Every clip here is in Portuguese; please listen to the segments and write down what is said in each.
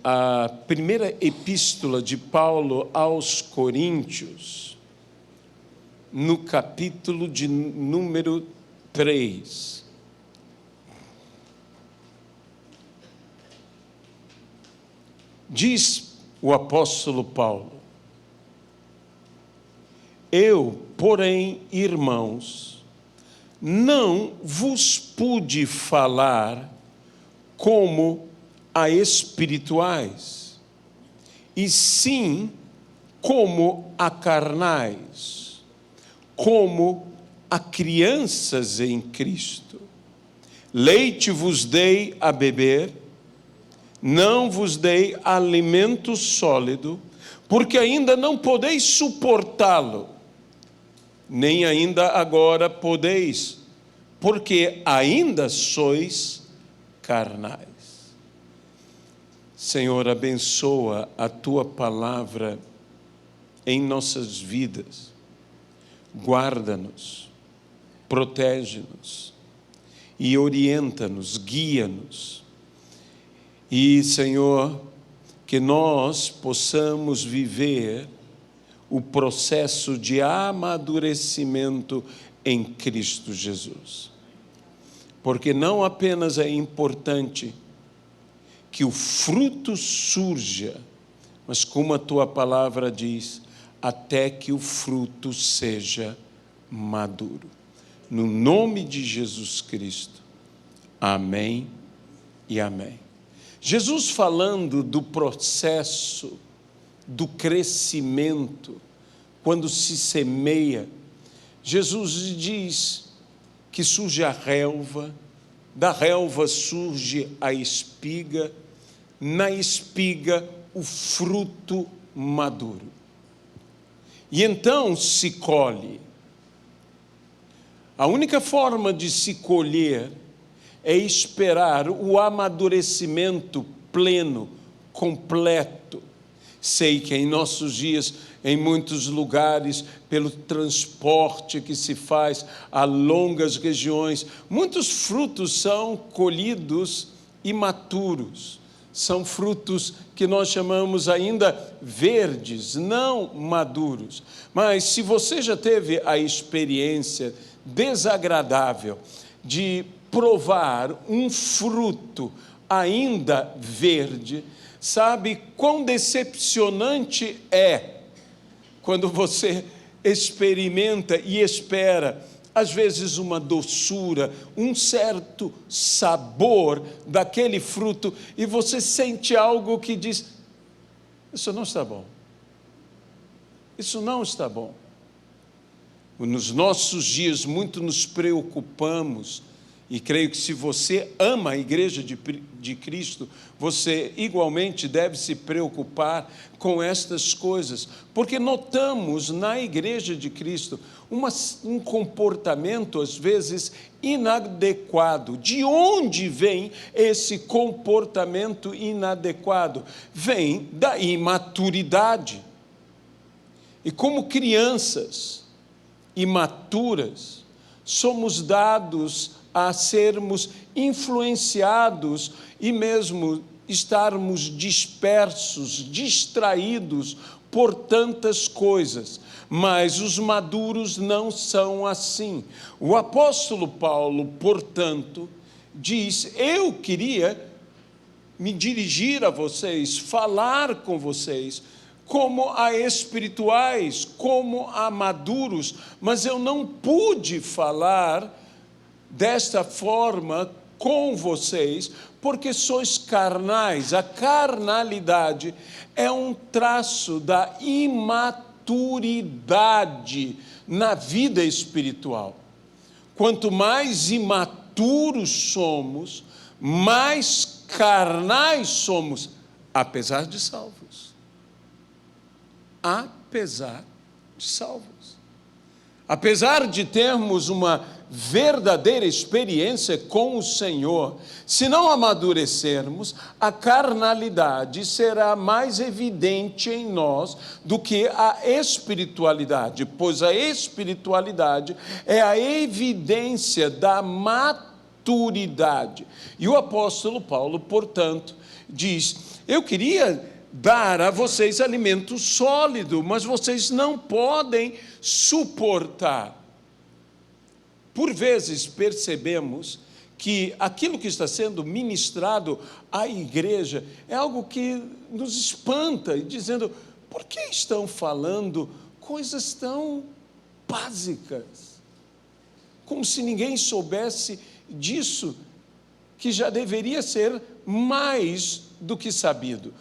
a primeira epístola de Paulo aos Coríntios, no capítulo de número 3. Diz o apóstolo Paulo: eu, porém, irmãos, não vos pude falar como a espirituais, e sim como a carnais, como a crianças em Cristo. Leite vos dei a beber, não vos dei alimento sólido, porque ainda não podeis suportá-lo, nem ainda agora podeis, porque ainda sois carnais. Senhor, abençoa a Tua palavra em nossas vidas, guarda-nos, protege-nos e orienta-nos, guia-nos. E, Senhor, que nós possamos viver o processo de amadurecimento em Cristo Jesus. Porque não apenas é importante que o fruto surja, mas como a Tua palavra diz, até que o fruto seja maduro. No nome de Jesus Cristo. Amém e amém. Jesus falando do processo do crescimento, quando se semeia, Jesus diz que surge a relva, da relva surge a espiga, na espiga o fruto maduro. E então se colhe. A única forma de se colher é esperar o amadurecimento pleno, completo. Sei que em nossos dias, em muitos lugares, pelo transporte que se faz a longas regiões, muitos frutos são colhidos imaturos. São frutos que nós chamamos ainda verdes, não maduros. Mas se você já teve a experiência desagradável de provar um fruto ainda verde, sabe quão decepcionante é quando você experimenta e espera, às vezes, uma doçura, um certo sabor daquele fruto, e você sente algo que diz: isso não está bom. Isso não está bom. Nos nossos dias, muito nos preocupamos, e creio que se você ama a Igreja de Cristo, você igualmente deve se preocupar com estas coisas, porque notamos na Igreja de Cristo um comportamento, às vezes, inadequado. De onde vem esse comportamento inadequado? Vem da imaturidade. E como crianças imaturas, somos dados a sermos influenciados e mesmo estarmos dispersos, distraídos por tantas coisas. Mas os maduros não são assim. O apóstolo Paulo, portanto, diz: eu queria me dirigir a vocês, falar com vocês, como a espirituais, como a maduros, mas eu não pude falar desta forma com vocês, porque sois carnais. A carnalidade é um traço da imaturidade na vida espiritual. Quanto mais imaturos somos, mais carnais somos, apesar de salvos. Apesar de salvos. Apesar de termos uma verdadeira experiência com o Senhor, se não amadurecermos, a carnalidade será mais evidente em nós do que a espiritualidade, pois a espiritualidade é a evidência da maturidade. E o apóstolo Paulo, portanto, diz: eu queria dar a vocês alimento sólido, mas vocês não podem suportar. Por vezes percebemos que aquilo que está sendo ministrado à igreja é algo que nos espanta, e dizendo: por que estão falando coisas tão básicas? Como se ninguém soubesse disso, que já deveria ser mais do que sabido.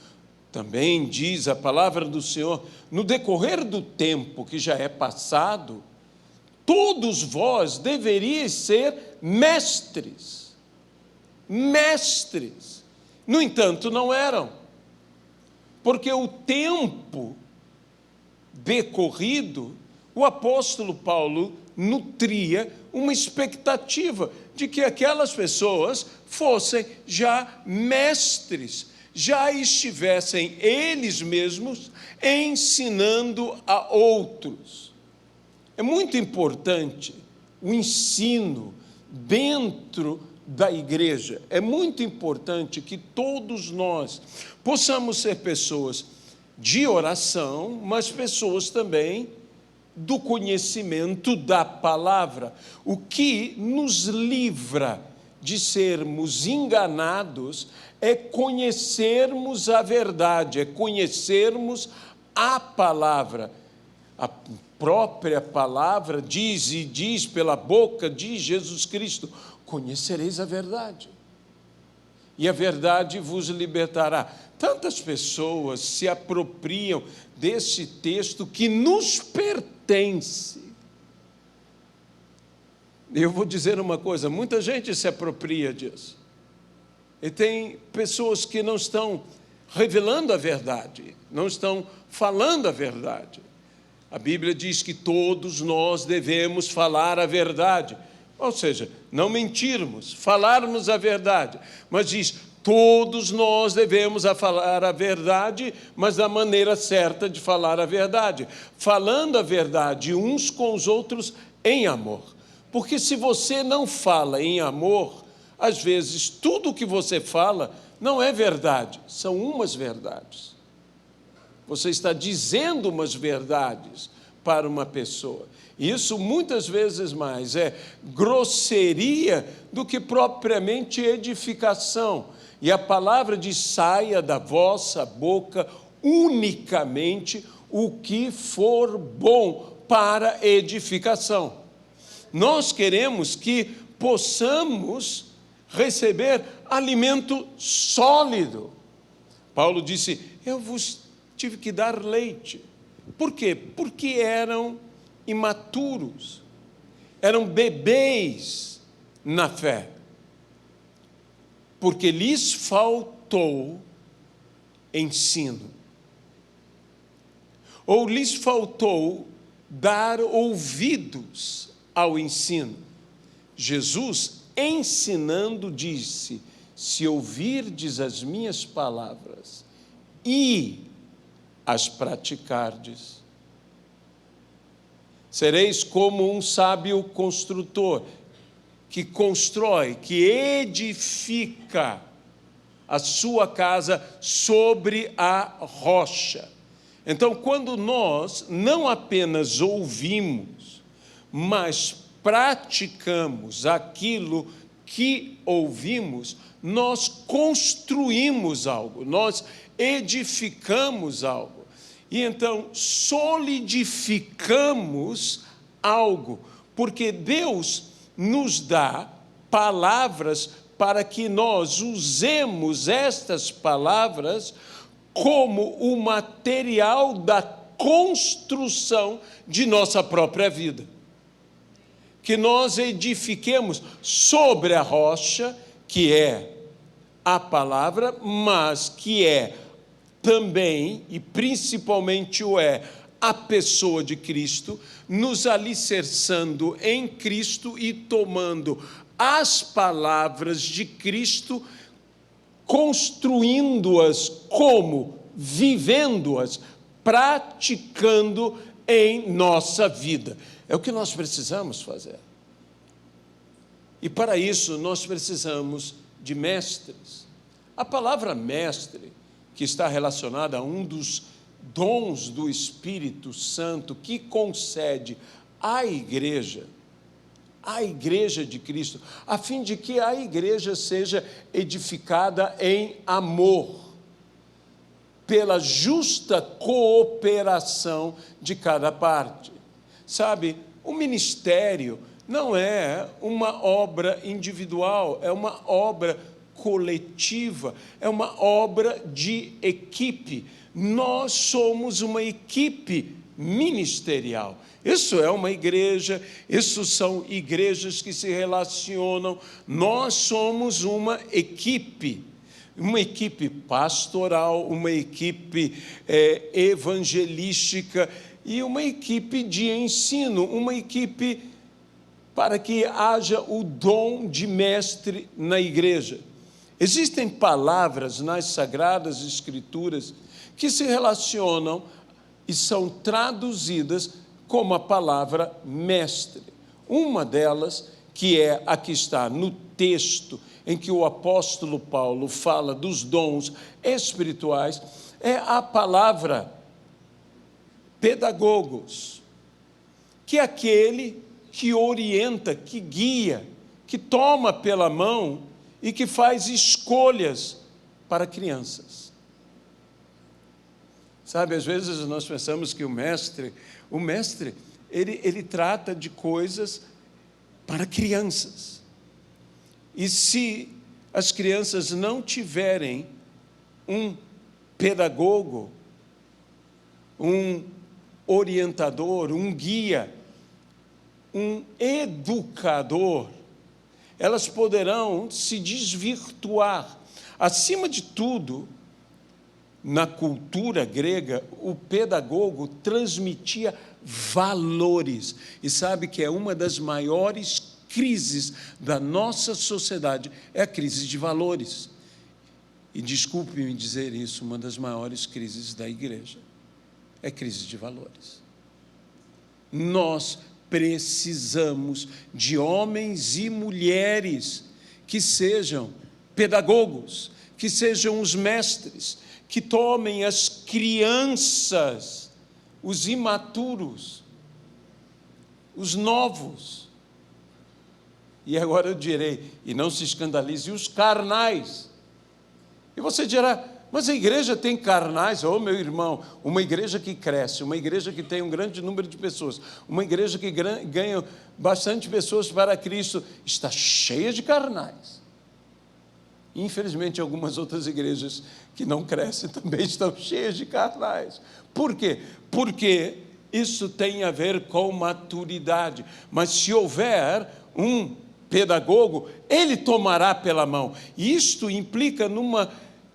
Também diz a palavra do Senhor: no decorrer do tempo que já é passado, todos vós deveríeis ser mestres. Mestres. No entanto, não eram. Porque o tempo decorrido, o apóstolo Paulo nutria uma expectativa de que aquelas pessoas fossem já mestres, já estivessem eles mesmos ensinando a outros. É muito importante o ensino dentro da igreja. É muito importante que todos nós possamos ser pessoas de oração, mas pessoas também do conhecimento da palavra, o que nos livra de sermos enganados é conhecermos a verdade, é conhecermos a palavra. A própria palavra diz, e diz pela boca de Jesus Cristo: conhecereis a verdade, e a verdade vos libertará. Tantas pessoas se apropriam desse texto que nos pertence. Eu vou dizer uma coisa: muita gente se apropria disso. E tem pessoas que não estão revelando a verdade, não estão falando a verdade. A Bíblia diz que todos nós devemos falar a verdade, ou seja, não mentirmos, falarmos a verdade. Mas diz: todos nós devemos falar a verdade, mas da maneira certa de falar a verdade, falando a verdade uns com os outros em amor. Porque se você não fala em amor, às vezes tudo o que você fala não é verdade, são umas verdades. Você está dizendo umas verdades para uma pessoa. Isso muitas vezes mais é grosseria do que propriamente edificação. E a palavra diz: saia da vossa boca unicamente o que for bom para edificação. Nós queremos que possamos receber alimento sólido. Paulo disse: eu vos tive que dar leite. Por quê? Porque eram imaturos, eram bebês na fé, porque lhes faltou ensino, ou lhes faltou dar ouvidos ao ensino. Jesus, ensinando, disse: se ouvirdes as minhas palavras e as praticardes, sereis como um sábio construtor, que constrói, que edifica a sua casa sobre a rocha. Então, quando nós não apenas ouvimos, mas praticamos aquilo que ouvimos, nós construímos algo, nós edificamos algo. E então solidificamos algo, porque Deus nos dá palavras para que nós usemos estas palavras como o material da construção de nossa própria vida. Que nós edifiquemos sobre a rocha, que é a palavra, mas que é também, e principalmente a pessoa de Cristo, nos alicerçando em Cristo e tomando as palavras de Cristo, construindo-as como? Vivendo-as, praticando em nossa vida. É o que nós precisamos fazer. E para isso nós precisamos de mestres. A palavra mestre, que está relacionada a um dos dons do Espírito Santo que concede à igreja de Cristo, a fim de que a igreja seja edificada em amor, pela justa cooperação de cada parte. Sabe, o ministério não é uma obra individual, é uma obra coletiva, é uma obra de equipe. Nós somos uma equipe ministerial. Isso é uma igreja, isso são igrejas que se relacionam. Nós somos uma equipe pastoral, uma equipe evangelística e uma equipe de ensino, uma equipe para que haja o dom de mestre na igreja. Existem palavras nas Sagradas Escrituras que se relacionam e são traduzidas como a palavra mestre. Uma delas, que é a que está no texto em que o apóstolo Paulo fala dos dons espirituais, é a palavra pedagogos, que é aquele que orienta, que guia, que toma pela mão e que faz escolhas para crianças. Sabe, às vezes nós pensamos que o mestre, ele trata de coisas para crianças. E se as crianças não tiverem um pedagogo, um orientador, um guia, um educador, elas poderão se desvirtuar. Acima de tudo, na cultura grega, o pedagogo transmitia valores. E sabe que é uma das maiores crises da nossa sociedade, é a crise de valores. E desculpe-me dizer isso, uma das maiores crises da igreja é crise de valores. Nós precisamos de homens e mulheres que sejam pedagogos, que sejam os mestres, que tomem as crianças, os imaturos, os novos. E agora eu direi, e não se escandalize, os carnais. E você dirá, mas a igreja tem carnais? Oh, meu irmão, uma igreja que cresce, uma igreja que tem um grande número de pessoas, uma igreja que ganha bastante pessoas para Cristo, está cheia de carnais. Infelizmente, algumas outras igrejas que não crescem também estão cheias de carnais. Por quê? Porque isso tem a ver com maturidade. Mas se houver um pedagogo, ele tomará pela mão. E isto implica numa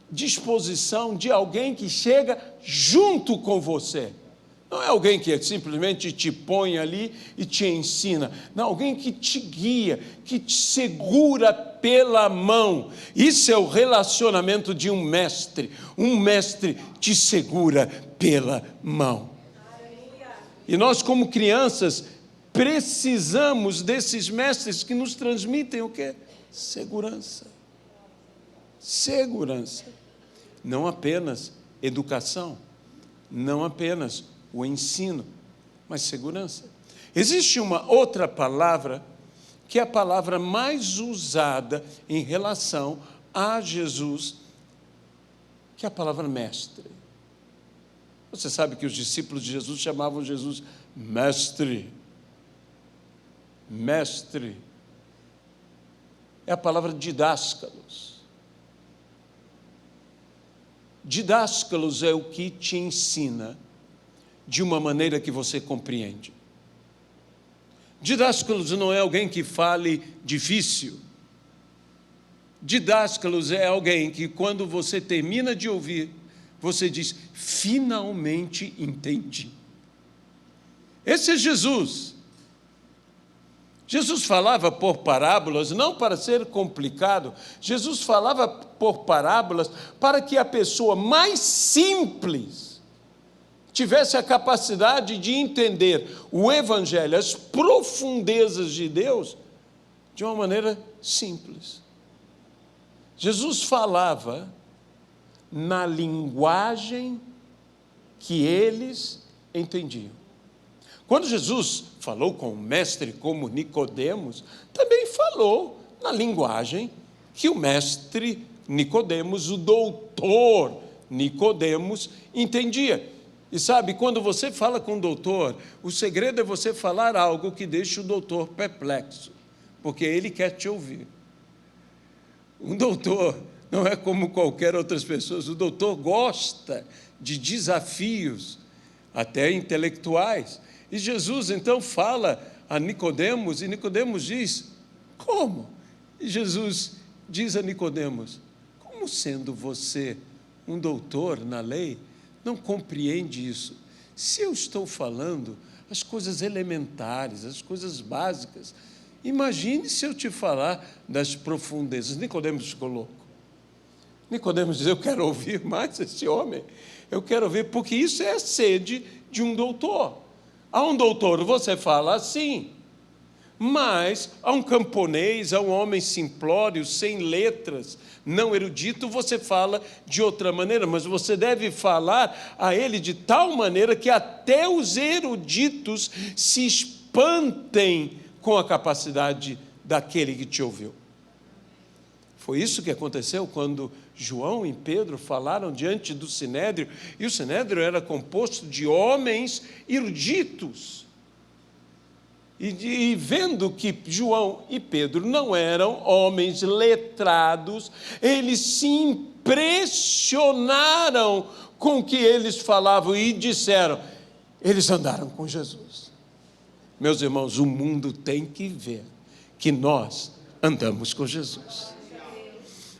disposição de alguém que chega junto com você. Não é alguém que simplesmente te põe ali e te ensina. Não, alguém que te guia, que te segura pela mão. Isso é o relacionamento de um mestre. Um mestre te segura pela mão. E nós, como crianças, precisamos desses mestres que nos transmitem o quê? Segurança. Segurança. Não apenas educação, não apenas o ensino, mas segurança. Existe uma outra palavra, que é a palavra mais usada em relação a Jesus, que é a palavra mestre. Você sabe que os discípulos de Jesus chamavam Jesus mestre. Mestre. É a palavra didáscalos. Didáscalos é o que te ensina de uma maneira que você compreende. Didáscalos não é alguém que fale difícil. Didáscalos é alguém que, quando você termina de ouvir, você diz, finalmente entendi. Esse é Jesus. Jesus falava por parábolas, não para ser complicado. Jesus falava por parábolas para que a pessoa mais simples tivesse a capacidade de entender o Evangelho, as profundezas de Deus, de uma maneira simples. Jesus falava na linguagem que eles entendiam. Quando Jesus falou com o mestre como Nicodemos, também falou na linguagem que o mestre Nicodemos, o doutor Nicodemos, entendia. E sabe, quando você fala com o doutor, o segredo é você falar algo que deixa o doutor perplexo, porque ele quer te ouvir. Um doutor não é como qualquer outras pessoas, o doutor gosta de desafios, até intelectuais. E Jesus então fala a Nicodemos, e Nicodemos diz: como? E Jesus diz a Nicodemos: como sendo você um doutor na lei, não compreende isso? Se eu estou falando as coisas elementares, as coisas básicas, imagine se eu te falar das profundezas. Nicodemos ficou louco. Nicodemos diz: eu quero ouvir mais esse homem, eu quero ouvir, porque isso é a sede de um doutor. A um doutor você fala assim, mas a um camponês, a um homem simplório, sem letras, não erudito, você fala de outra maneira, mas você deve falar a ele de tal maneira que até os eruditos se espantem com a capacidade daquele que te ouviu. Foi isso que aconteceu quando João e Pedro falaram diante do Sinédrio, e o Sinédrio era composto de homens eruditos. E vendo que João e Pedro não eram homens letrados, eles se impressionaram com o que eles falavam e disseram: eles andaram com Jesus. Meus irmãos, o mundo tem que ver que nós andamos com Jesus.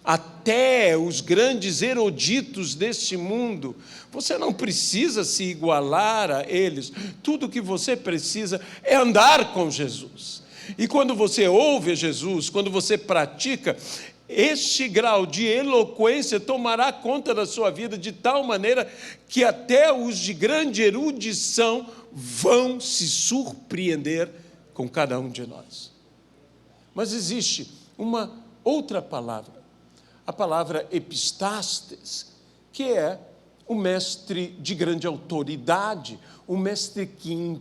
Até os grandes eruditos deste mundo, você não precisa se igualar a eles, tudo o que você precisa é andar com Jesus. E quando você ouve Jesus, quando você pratica, este grau de eloquência tomará conta da sua vida de tal maneira que até os de grande erudição vão se surpreender com cada um de nós. Mas existe uma outra palavra, a palavra epistastes, que é o mestre de grande autoridade, o mestre que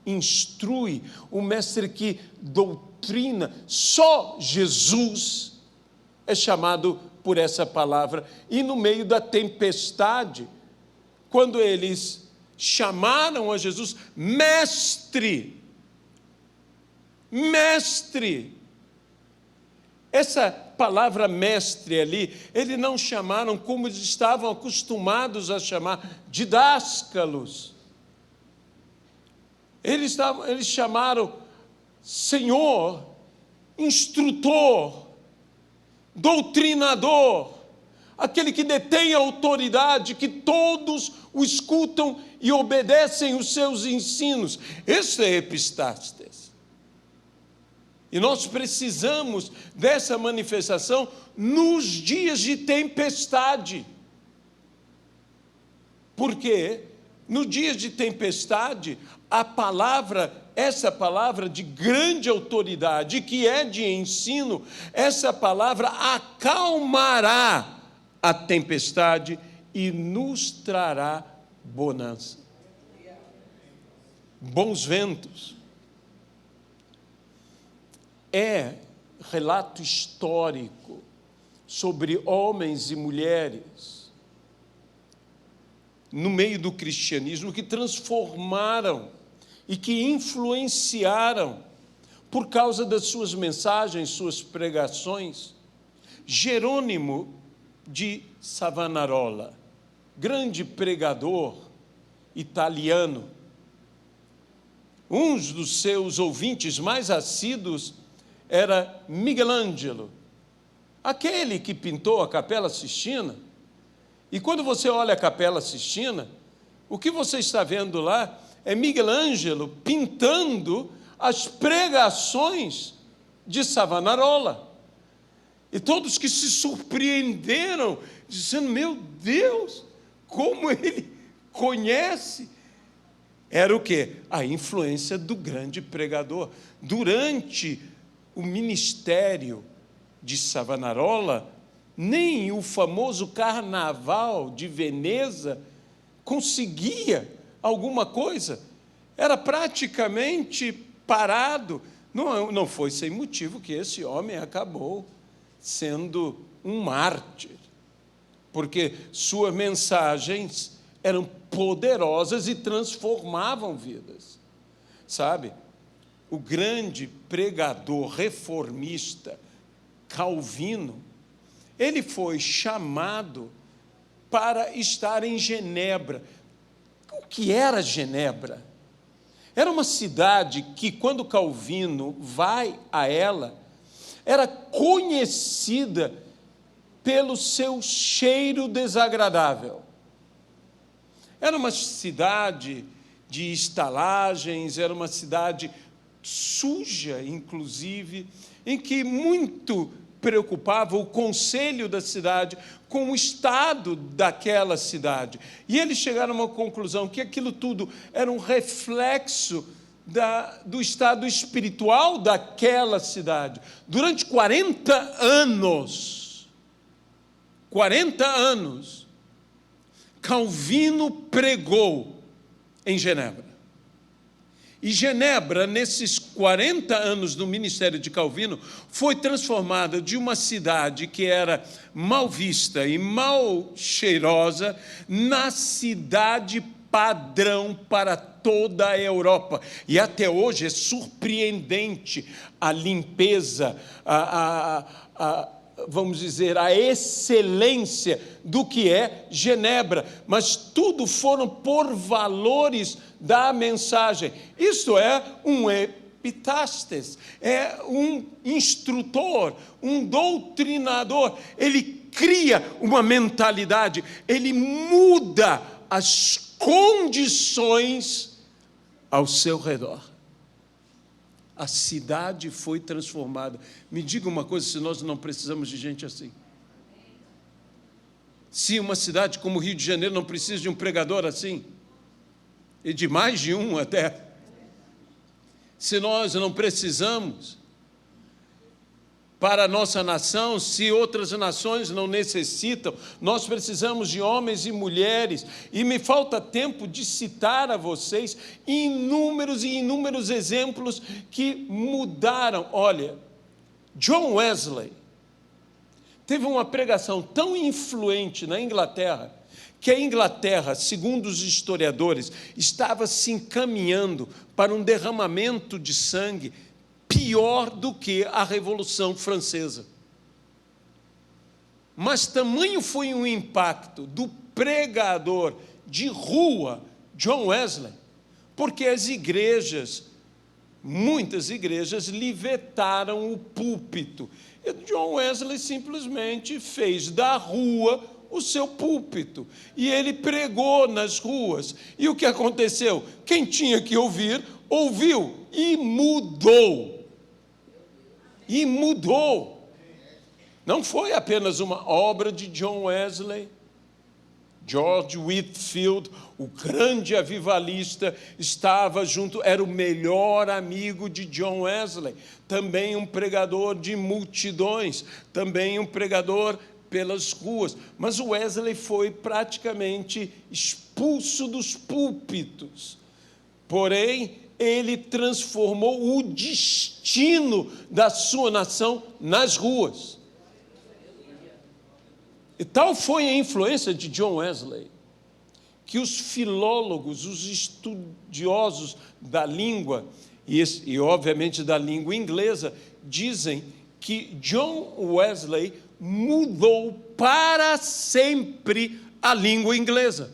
instrui, o mestre que doutrina. Só Jesus é chamado por essa palavra. E no meio da tempestade, quando eles chamaram a Jesus, mestre, mestre, essa palavra mestre ali, eles não chamaram como eles estavam acostumados a chamar, didáscalos. Eles chamaram Senhor, instrutor, doutrinador, aquele que detém a autoridade, que todos o escutam e obedecem os seus ensinos. Esse é epistastes. E nós precisamos dessa manifestação nos dias de tempestade. Porque no dia de tempestade, a palavra, essa palavra de grande autoridade, que é de ensino, essa palavra acalmará a tempestade e nos trará bonança. Bons ventos. É relato histórico sobre homens e mulheres no meio do cristianismo que transformaram e que influenciaram por causa das suas mensagens, suas pregações. Jerônimo de Savonarola, grande pregador italiano, um dos seus ouvintes mais assíduos era Michelangelo, aquele que pintou a Capela Sistina. E quando você olha a Capela Sistina, o que você está vendo lá é Michelangelo pintando as pregações de Savonarola. E todos que se surpreenderam, dizendo: meu Deus, como ele conhece. Era o quê? A influência do grande pregador. Durante o ministério de Savonarola, nem o famoso Carnaval de Veneza conseguia alguma coisa. Era praticamente parado. Não foi sem motivo que esse homem acabou sendo um mártir, porque suas mensagens eram poderosas e transformavam vidas. Sabe, o grande pregador reformista Calvino, ele foi chamado para estar em Genebra. O que era Genebra? Era uma cidade que, quando Calvino vai a ela, era conhecida pelo seu cheiro desagradável. Era uma cidade de estalagens, era uma cidade suja, inclusive, em que muito preocupava o conselho da cidade com o estado daquela cidade. E eles chegaram a uma conclusão que aquilo tudo era um reflexo do estado espiritual daquela cidade. Durante 40 anos, Calvino pregou em Genebra. E Genebra, nesses 40 anos do ministério de Calvino, foi transformada de uma cidade que era mal vista e mal cheirosa, na cidade padrão para toda a Europa. E até hoje é surpreendente a limpeza, vamos dizer, a excelência do que é Genebra, mas tudo foram por valores da mensagem. Isto é um epitastes, é um instrutor, um doutrinador. Ele cria uma mentalidade, ele muda as condições ao seu redor. A cidade foi transformada. Me diga uma coisa, se nós não precisamos de gente assim. Se uma cidade como o Rio de Janeiro não precisa de um pregador assim, e de mais de um até, se nós não precisamos para a nossa nação, se outras nações não necessitam, nós precisamos de homens e mulheres, e me falta tempo de citar a vocês inúmeros e inúmeros exemplos que mudaram. Olha, John Wesley teve uma pregação tão influente na Inglaterra, que a Inglaterra, segundo os historiadores, estava se encaminhando para um derramamento de sangue pior do que a Revolução Francesa. Mas tamanho foi o impacto do pregador de rua, John Wesley, porque as igrejas, muitas igrejas, lhe vetaram o púlpito. E John Wesley simplesmente fez da rua o seu púlpito, e ele pregou nas ruas. E o que aconteceu? Quem tinha que ouvir, ouviu, e mudou. E mudou. Não foi apenas uma obra de John Wesley. George Whitefield, o grande avivalista, estava junto, era o melhor amigo de John Wesley, também um pregador de multidões, também um pregador pelas ruas. Mas o Wesley foi praticamente expulso dos púlpitos. Porém, ele transformou o destino da sua nação nas ruas. E tal foi a influência de John Wesley, que os filólogos, os estudiosos da língua, e obviamente da língua inglesa, dizem que John Wesley mudou para sempre a língua inglesa.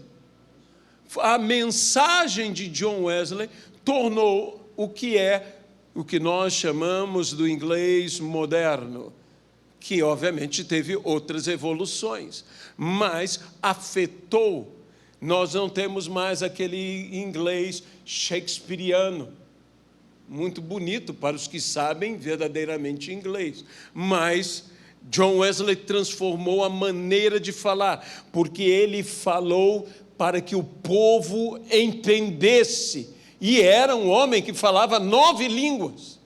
A mensagem de John Wesley tornou o que nós chamamos do inglês moderno, que obviamente teve outras evoluções, mas afetou. Nós não temos mais aquele inglês shakespeariano, muito bonito para os que sabem verdadeiramente inglês, mas John Wesley transformou a maneira de falar, porque ele falou para que o povo entendesse, e era um homem que falava 9 línguas.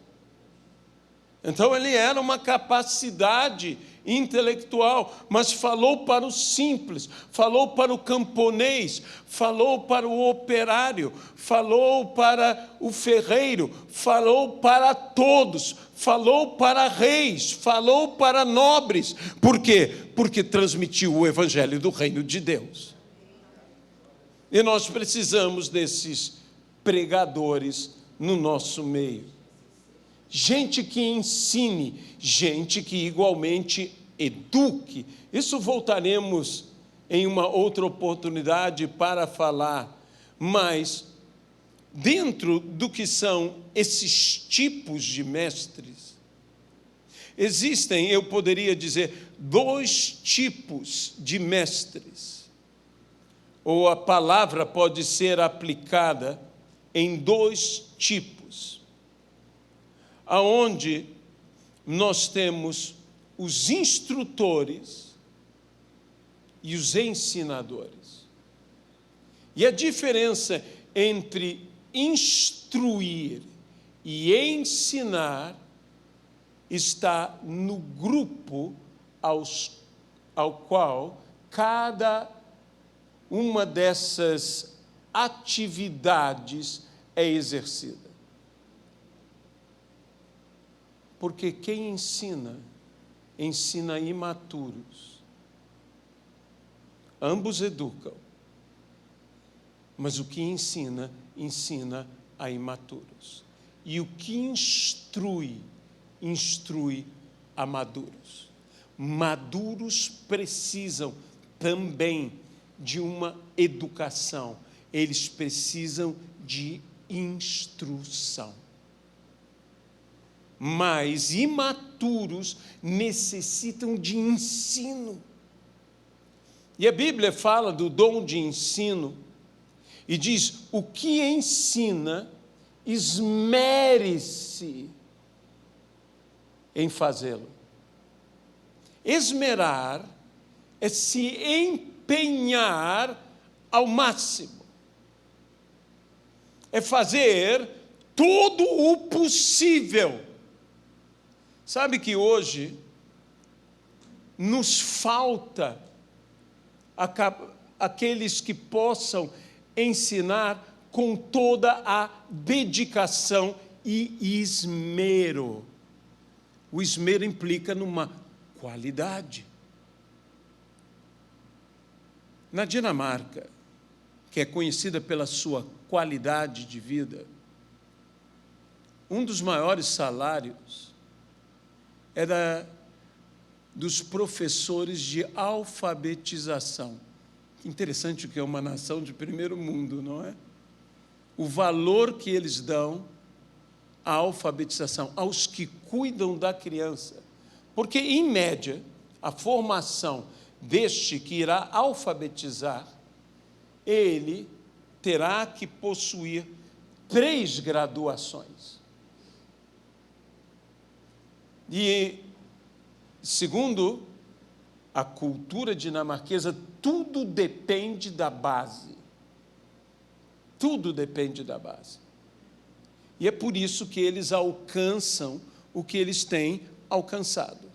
Então ele era uma capacidade intelectual, mas falou para o simples, falou para o camponês, falou para o operário, falou para o ferreiro, falou para todos, falou para reis, falou para nobres. Por quê? Porque transmitiu o evangelho do reino de Deus. E nós precisamos desses pregadores no nosso meio. Gente que ensine, gente que igualmente eduque. Isso voltaremos em uma outra oportunidade para falar, mas dentro do que são esses tipos de mestres, existem, eu poderia dizer, 2 tipos de mestres. Ou a palavra pode ser aplicada em 2 tipos, aonde nós temos os instrutores e os ensinadores. E a diferença entre instruir e ensinar está no grupo ao qual cada uma dessas atividades é exercida. Porque quem ensina, ensina imaturos. Ambos educam, mas o que ensina, ensina a imaturos. E o que instrui, instrui a maduros. Maduros precisam também de uma educação, eles precisam de instrução. Mas imaturos necessitam de ensino. E a Bíblia fala do dom de ensino e diz: o que ensina, esmere-se em fazê-lo. Esmerar é se empenhar ao máximo, é fazer todo o possível. Sabe que hoje nos falta aqueles que possam ensinar com toda a dedicação e esmero. O esmero implica numa qualidade. Na Dinamarca, que é conhecida pela sua qualidade de vida, um dos maiores salários era dos professores de alfabetização. Interessante o que é uma nação de primeiro mundo, não é? O valor que eles dão à alfabetização, aos que cuidam da criança. Porque, em média, a formação deste que irá alfabetizar, ele terá que possuir 3 graduações. E, segundo a cultura dinamarquesa, tudo depende da base. Tudo depende da base. E é por isso que eles alcançam o que eles têm alcançado.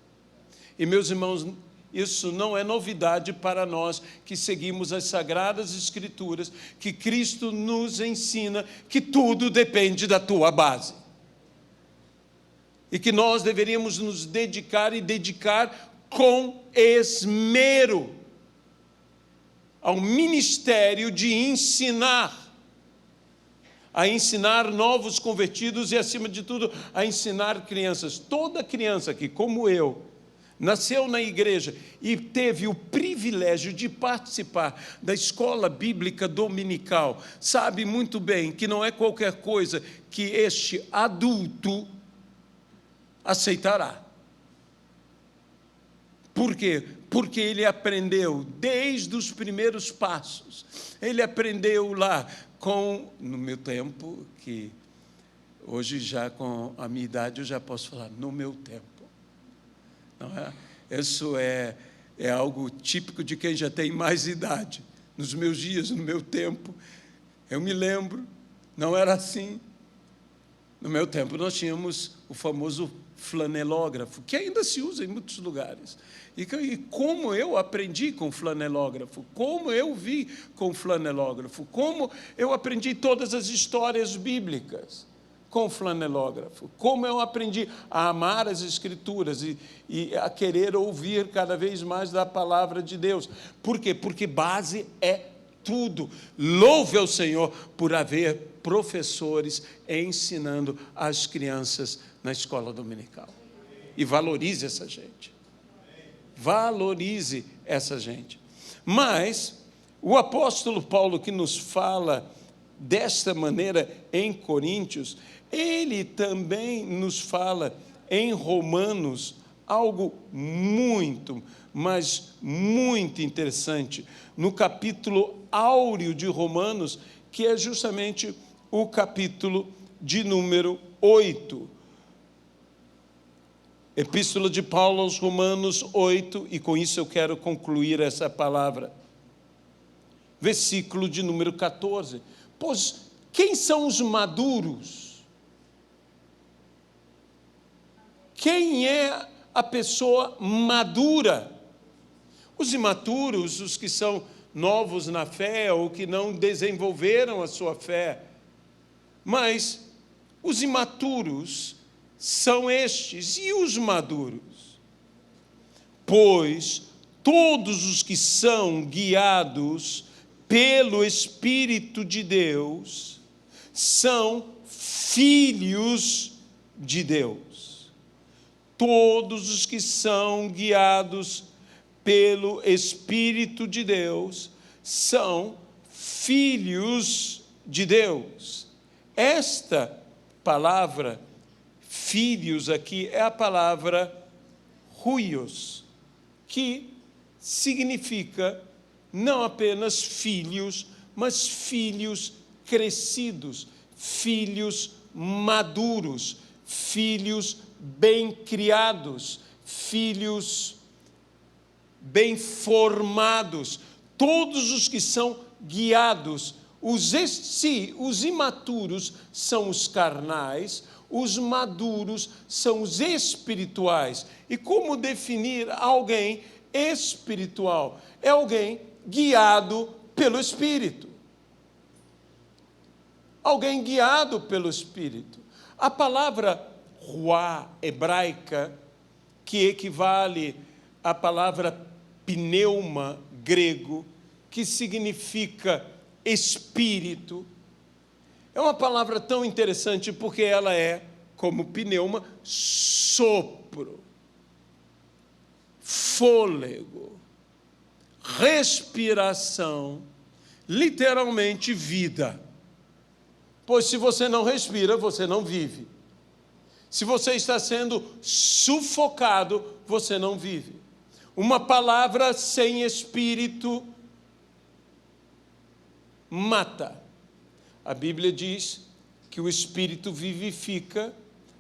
E, meus irmãos, isso não é novidade para nós que seguimos as Sagradas Escrituras, que Cristo nos ensina que tudo depende da tua base. E que nós deveríamos nos dedicar e dedicar com esmero ao ministério de ensinar, a ensinar novos convertidos e, acima de tudo, a ensinar crianças. Toda criança que, como eu, nasceu na igreja e teve o privilégio de participar da escola bíblica dominical, sabe muito bem que não é qualquer coisa que este adulto aceitará. Por quê? Porque ele aprendeu desde os primeiros passos. Ele aprendeu lá no meu tempo, que hoje já com a minha idade eu já posso falar, no meu tempo. Não é? Isso é algo típico de quem já tem mais idade. Nos meus dias, no meu tempo, eu me lembro, não era assim. No meu tempo nós tínhamos o famoso flanelógrafo, que ainda se usa em muitos lugares. E como eu aprendi com flanelógrafo, como eu vi com flanelógrafo, como eu aprendi todas as histórias bíblicas com flanelógrafo, como eu aprendi a amar as Escrituras e a querer ouvir cada vez mais da palavra de Deus. Por quê? Porque base é tudo. Louve ao Senhor por haver professores ensinando as crianças na escola dominical. E valorize essa gente. Valorize essa gente. Mas o apóstolo Paulo, que nos fala desta maneira em Coríntios, ele também nos fala em Romanos algo muito, mas muito interessante, no capítulo áureo de Romanos, que é justamente o capítulo de número 8. Epístola de Paulo aos Romanos 8, e com isso eu quero concluir essa palavra. Versículo de número 14. Pois quem são os maduros? Quem é a pessoa madura? Os imaturos, os que são novos na fé ou que não desenvolveram a sua fé. Mas os imaturos são estes, e os maduros? Pois todos os que são guiados pelo Espírito de Deus são filhos de Deus. Todos os que são guiados pelo Espírito de Deus são filhos de Deus. Esta palavra filhos aqui é a palavra huios, que significa não apenas filhos, mas filhos crescidos, filhos maduros, filhos bem criados, filhos bem formados, todos os que são guiados. Os imaturos são os carnais, os maduros são os espirituais. E como definir alguém espiritual? É alguém guiado pelo Espírito. Alguém guiado pelo Espírito. A palavra ruá hebraica, que equivale à palavra pneuma grego, que significa espírito, é uma palavra tão interessante porque ela é, como pneuma, sopro, fôlego, respiração, literalmente vida. Pois se você não respira, você não vive. Se você está sendo sufocado, você não vive. Uma palavra sem espírito mata. A Bíblia diz que o espírito vivifica,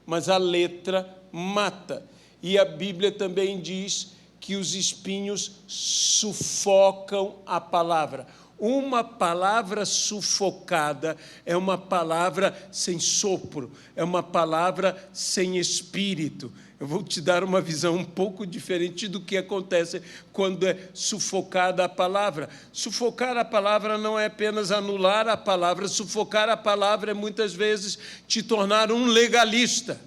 mas a letra mata. E a Bíblia também diz que os espinhos sufocam a palavra. Uma palavra sufocada é uma palavra sem sopro, é uma palavra sem espírito. Eu vou te dar uma visão um pouco diferente do que acontece quando é sufocada a palavra. Sufocar a palavra não é apenas anular a palavra, sufocar a palavra é muitas vezes te tornar um legalista.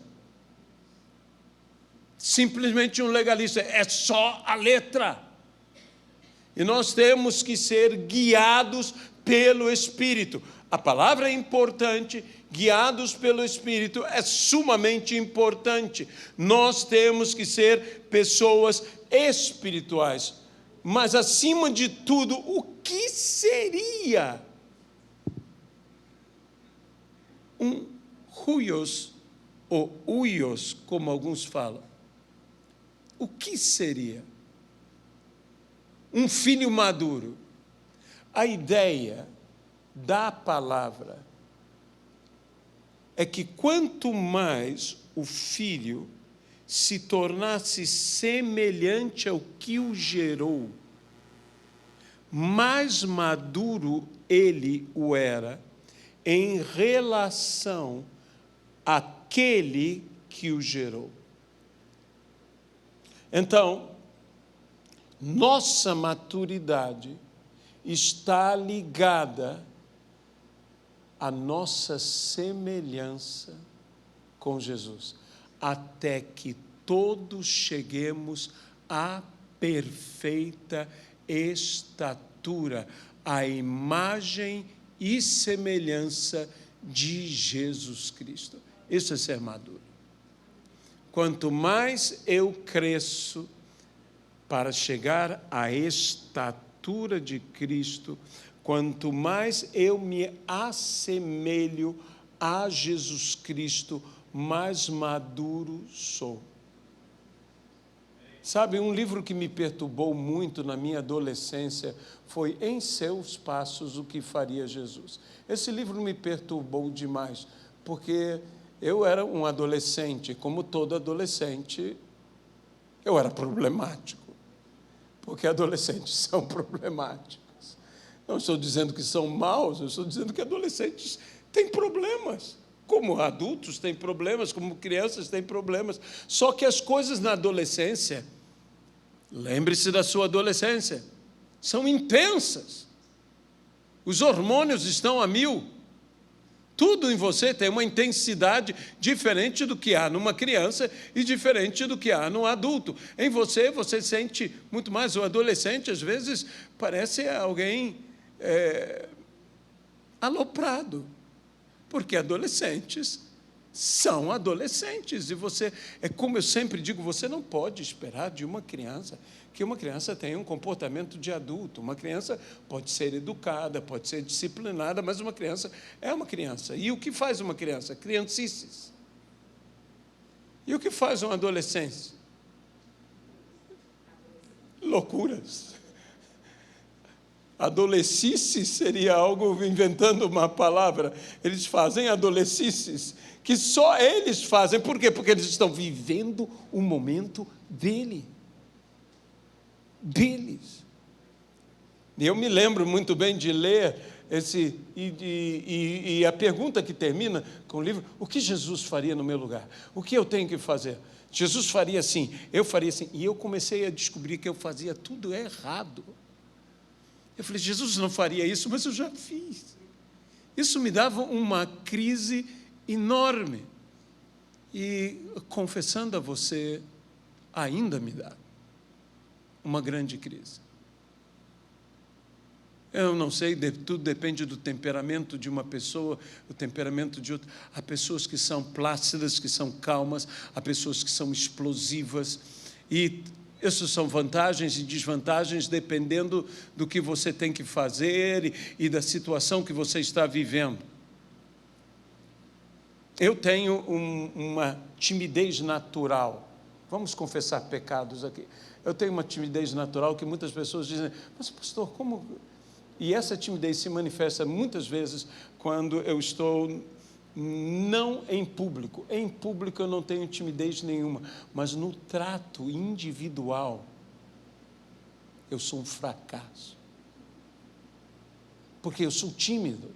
Simplesmente um legalista, é só a letra. E nós temos que ser guiados pelo Espírito. A palavra é importante, guiados pelo Espírito é sumamente importante. Nós temos que ser pessoas espirituais. Mas, acima de tudo, o que seria um huios, ou uios, como alguns falam? O que seria um filho maduro? A ideia da palavra é que quanto mais o filho se tornasse semelhante ao que o gerou, mais maduro ele o era em relação àquele que o gerou. Então, nossa maturidade está ligada à nossa semelhança com Jesus, até que todos cheguemos à perfeita estatura, à imagem e semelhança de Jesus Cristo. Isso é ser maduro. Quanto mais eu cresço para chegar à estatura de Cristo, quanto mais eu me assemelho a Jesus Cristo, mais maduro sou. Sabe, um livro que me perturbou muito na minha adolescência foi Em Seus Passos, o que faria Jesus. Esse livro me perturbou demais, porque eu era um adolescente, como todo adolescente, eu era problemático, porque adolescentes são problemáticos. Não estou dizendo que são maus, eu estou dizendo que adolescentes têm problemas. Como adultos têm problemas, como crianças têm problemas. Só que as coisas na adolescência, lembre-se da sua adolescência, são intensas. Os hormônios estão a 1000. Tudo em você tem uma intensidade diferente do que há numa criança e diferente do que há no adulto. Em você, você sente muito mais. O adolescente, às vezes, parece alguém aloprado, porque adolescentes são adolescentes. E você, como eu sempre digo, você não pode esperar de uma criança que uma criança tenha um comportamento de adulto. Uma criança pode ser educada, pode ser disciplinada, mas uma criança é uma criança. E o que faz uma criança? Criancices. E o que faz um adolescente? Loucuras. Adolescice seria algo, inventando uma palavra. Eles fazem adolescices, que só eles fazem. Por quê? Porque eles estão vivendo o momento deles. E eu me lembro muito bem de ler esse, e a pergunta que termina com o livro: o que Jesus faria no meu lugar? O que eu tenho que fazer? Jesus faria assim, eu faria assim. E eu comecei a descobrir que eu fazia tudo errado. Eu falei: Jesus não faria isso, mas eu já fiz. Isso me dava uma crise enorme. E, confessando a você, ainda me dá uma grande crise. Eu não sei, tudo depende do temperamento de uma pessoa, o temperamento de outra. Há pessoas que são plácidas, que são calmas, há pessoas que são explosivas, e essas são vantagens e desvantagens dependendo do que você tem que fazer e da situação que você está vivendo. Eu tenho uma timidez natural. Vamos confessar pecados aqui. Eu tenho uma timidez natural que muitas pessoas dizem: mas pastor, como... E essa timidez se manifesta muitas vezes quando eu estou não em público. Em público eu não tenho timidez nenhuma, mas no trato individual eu sou um fracasso. Porque eu sou tímido.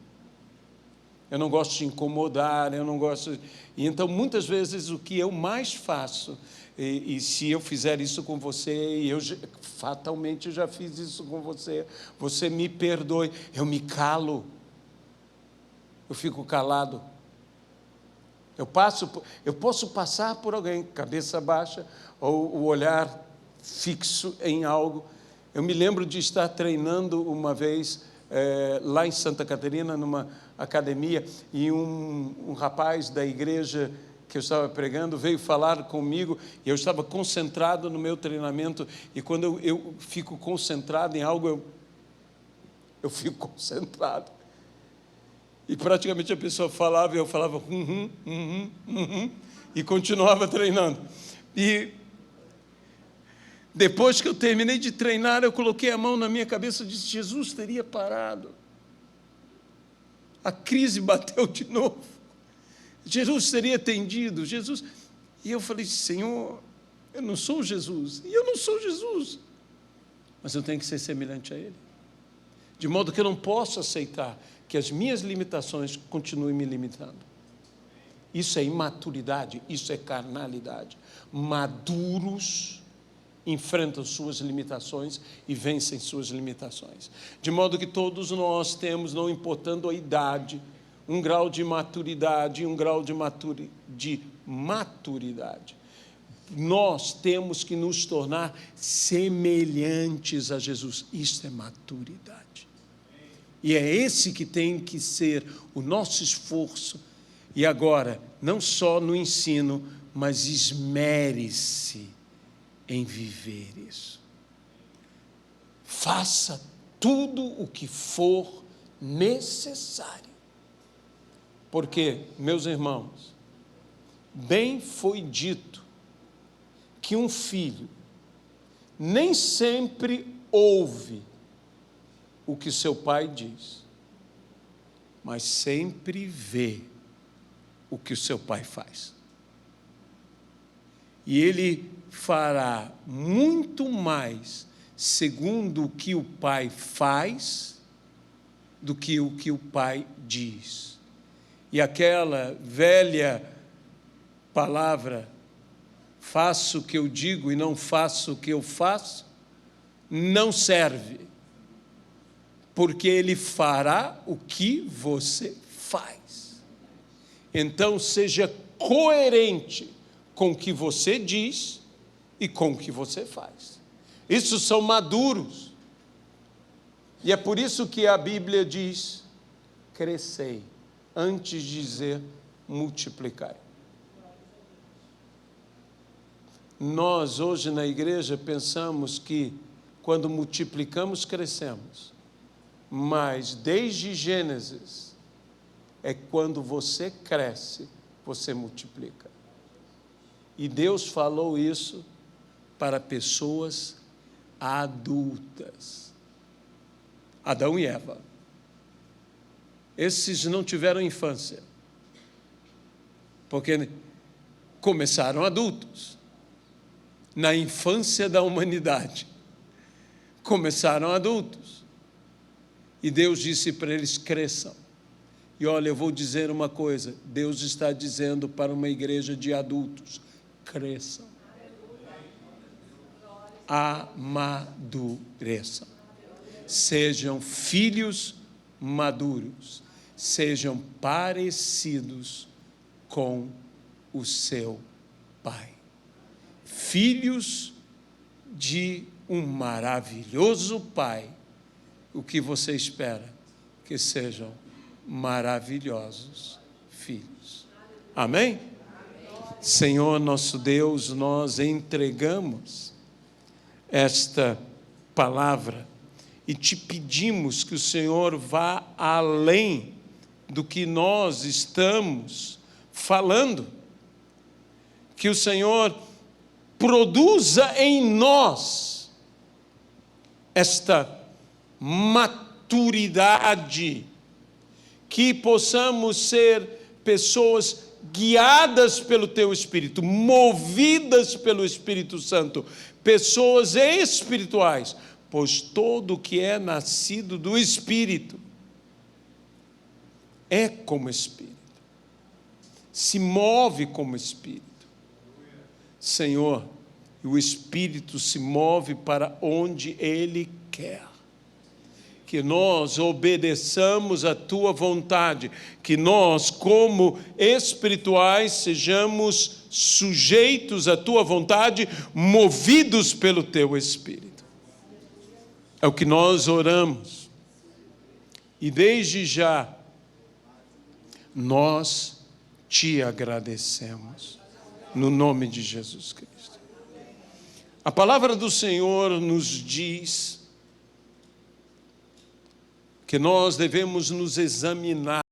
Eu não gosto de incomodar, eu não gosto... E então, muitas vezes, o que eu mais faço, e se eu fizer isso com você, e eu fatalmente já fiz isso com você, você me perdoe, eu me calo, eu fico calado. Eu posso passar por alguém, cabeça baixa, ou o olhar fixo em algo. Eu me lembro de estar treinando uma vez, lá em Santa Catarina, numa academia, e um rapaz da igreja que eu estava pregando veio falar comigo, e eu estava concentrado no meu treinamento, e quando eu fico concentrado em algo, eu fico concentrado. E praticamente a pessoa falava, e eu falava, e continuava treinando. E depois que eu terminei de treinar, eu coloquei a mão na minha cabeça e disse: Jesus teria parado. A crise bateu de novo. Jesus teria atendido. Jesus. E eu falei: Senhor, eu não sou Jesus. E eu não sou Jesus. Mas eu tenho que ser semelhante a Ele. De modo que eu não posso aceitar que as minhas limitações continuem me limitando. Isso é imaturidade, isso é carnalidade. Maduros enfrentam suas limitações e vencem suas limitações. De modo que todos nós temos, não importando a idade, um grau de maturidade e um grau de maturidade. Nós temos que nos tornar semelhantes a Jesus. Isto é maturidade. E é esse que tem que ser o nosso esforço. E agora, não só no ensino, mas esmere-se em viver isso. Faça tudo o que for necessário. Porque, meus irmãos, bem foi dito que um filho nem sempre ouve o que seu pai diz, mas sempre vê o que o seu pai faz. E ele fará muito mais segundo o que o pai faz do que o pai diz. E aquela velha palavra, faço o que eu digo e não faço o que eu faço, não serve, porque ele fará o que você faz. Então, seja coerente com o que você diz e com o que você faz. Isso são maduros. E é por isso que a Bíblia diz, crescei, antes de dizer multiplicai. Nós, hoje na igreja, pensamos que quando multiplicamos, crescemos. Mas, desde Gênesis, é quando você cresce, você multiplica. E Deus falou isso para pessoas adultas. Adão e Eva. Esses não tiveram infância, porque começaram adultos. Na infância da humanidade, começaram adultos. E Deus disse para eles, cresçam. E olha, eu vou dizer uma coisa, Deus está dizendo para uma igreja de adultos, cresçam. Amadureçam. Sejam filhos maduros. Sejam parecidos com o seu Pai. Filhos de um maravilhoso Pai. O que você espera? Que sejam maravilhosos filhos. Amém? Amém? Senhor nosso Deus, nós entregamos esta palavra e te pedimos que o Senhor vá além do que nós estamos falando. Que o Senhor produza em nós esta maturidade, que possamos ser pessoas guiadas pelo Teu Espírito, movidas pelo Espírito Santo, pessoas espirituais, pois todo que é nascido do Espírito é como Espírito, se move como Espírito. Senhor, o Espírito se move para onde Ele quer. Que nós obedeçamos a Tua vontade, que nós, como espirituais, sejamos sujeitos à Tua vontade, movidos pelo Teu Espírito. É o que nós oramos. E desde já, nós Te agradecemos, no nome de Jesus Cristo. A palavra do Senhor nos diz que nós devemos nos examinar